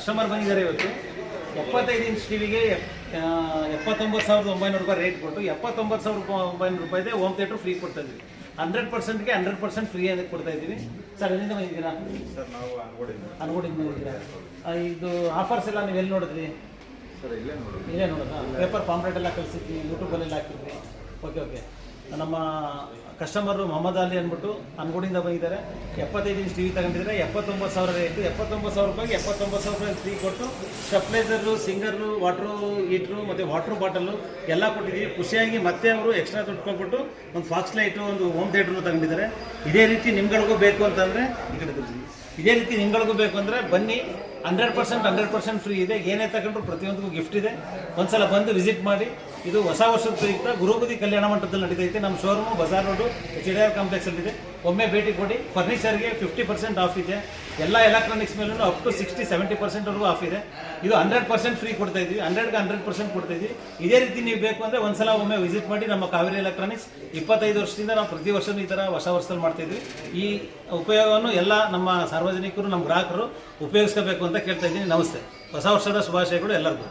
Customer ಬಂದಿದ್ದಾರೆ ಇವತ್ತು 75 inch ಟಿವಿಗೆ 79,900 ರೂಪಾಯಿ ರೇಟ್ ಕೊಟ್ಟು 79,900 ರೂಪಾಯಿದೆ ಹೋಮ್ ಥಿಯೇಟರ್ ಫ್ರೀ ಕೊಡ್ತಾ ಇದ್ದೀವಿ. 100%ಗೆ 100% ಫ್ರೀ ಅಂತ ಕೊಡ್ತಾ ಇದ್ದೀವಿ. ಸರ್ ಎಲ್ಲಿಂದ ಬಂದಿದ್ದೀರಾ? ಸರ್ ನಾವು ಅನ್ಗೋಡಿಂದ ಬಂದಿದ್ದೀರಾ? ಇದು ಆಫರ್ಸ್ ಎಲ್ಲ ನೀವು ಎಲ್ಲಿ ನೋಡಿದ್ರಿ? ಸರ್ ಇಲ್ಲೇ ನೋಡೋದಾ? ಪೇಪರ್ ಪಾಂಪ್ಲೆಟ್ ಎಲ್ಲ ಕಳಿಸಿದ್ವಿ, ಯೂಟ್ಯೂಬಲ್ಲಿ ಹಾಕಿದ್ವಿ. ಓಕೆ. ನಮ್ಮ ಕಸ್ಟಮರು ಮೊಹಮ್ಮದ್ ಅಲಿ ಅಂದ್ಬಿಟ್ಟು ಅನ್ಗೋಡಿಂದ ಬಂದಿದ್ದಾರೆ. 75 ಇಂಚ್ ಟಿವಿ ತಗೊಂಡಿದ್ದಾರೆ. 79,000 ರೇಟು. 79,000 ರೂಪಾಯಿಗೆ 79,000 ರೂಪಾಯಿ ಫ್ರೀ ಕೊಟ್ಟು ಸ್ಟೆಪ್ಲೈಸರು, ಸಿಂಗರು, ವಾಟ್ರು ಹೀಟ್ರು ಮತ್ತು ವಾಟ್ರ್ ಬಾಟಲು ಎಲ್ಲ ಕೊಟ್ಟಿದ್ದೀವಿ. ಖುಷಿಯಾಗಿ ಮತ್ತೆ ಅವರು ಎಕ್ಸ್ಟ್ರಾ ದುಡ್ಡು ಕೊಟ್ಬಿಟ್ಟು ಒಂದು ಫಾಕ್ಸ್ ಲೈಟು, ಒಂದು ಹೋಮ್ ಥಿಯೇಟ್ರನ್ನು ತಗೊಂಡಿದ್ದಾರೆ. ಇದೇ ರೀತಿ ನಿಮ್ಗಳಿಗೂ ಬೇಕು ಅಂತಂದರೆ ಇದೇ ರೀತಿ ನಿಮ್ಗಳಿಗೂ ಬೇಕು ಅಂದರೆ ಬನ್ನಿ. 100% ಫ್ರೀ ಇದೆ. ಏನೇ ತಗೊಂಡ್ರು ಪ್ರತಿಯೊಂದಕ್ಕೂ ಗಿಫ್ಟ್ ಇದೆ. ಒಂದ್ಸಲ ಬಂದು ವಿಸಿಟ್ ಮಾಡಿ. ಇದು ಹೊಸ ವರ್ಷದ ಪ್ರಯುಕ್ತ ಗುರುಪತಿ ಕಲ್ಯಾಣ ಮಂಟಪದಲ್ಲಿ ನಡೀತೈತೆ. ನಮ್ಮ ಶೋರೂಮು ಬಜಾರ್ ರೋಡು HDR ಕಾಂಪ್ಲೆಕ್ಸಲ್ಲಿದೆ. ಒಮ್ಮೆ ಭೇಟಿ ಕೊಡಿ. ಫರ್ನಿಚರ್ಗೆ 50% ಆಫ್ ಇದೆ. ಎಲ್ಲ ಎಲೆಕ್ಟ್ರಾನಿಕ್ಸ್ ಮೇಲೂ ಅಪ್ ಟು 60-70% ಆಫ್ ಇದೆ. ಇದು 100% ಫ್ರೀ ಕೊಡ್ತಾ ಇದ್ದೀವಿ. 100ಗೆ 100% ಕೊಡ್ತಾ ಇದ್ದೀವಿ. ಇದೇ ರೀತಿ ನೀವು ಬೇಕು ಅಂದರೆ ಒಂದ್ಸಲ ಒಮ್ಮೆ ವಿಸಿಟ್ ಮಾಡಿ. ನಮ್ಮ ಕಾವೇರಿ ಎಲೆಕ್ಟ್ರಾನಿಕ್ಸ್ 25 ವರ್ಷದಿಂದ ನಾವು ಪ್ರತಿ ವರ್ಷವೂ ಈ ಥರ ಹೊಸ ವರ್ಷದಲ್ಲಿ ಮಾಡ್ತಾ ಇದ್ವಿ. ಈ ಉಪಯೋಗವನ್ನು ಎಲ್ಲ ನಮ್ಮ ಸಾರ್ವಜನಿಕರು, ನಮ್ಮ ಗ್ರಾಹಕರು ಉಪಯೋಗಿಸ್ಕೋಬೇಕು ಅಂತ ಕೇಳ್ತಾ ಇದ್ದೀನಿ. ನಮಸ್ತೆ. ಹೊಸ ವರ್ಷದ ಶುಭಾಶಯಗಳು ಎಲ್ಲರಿಗೂ.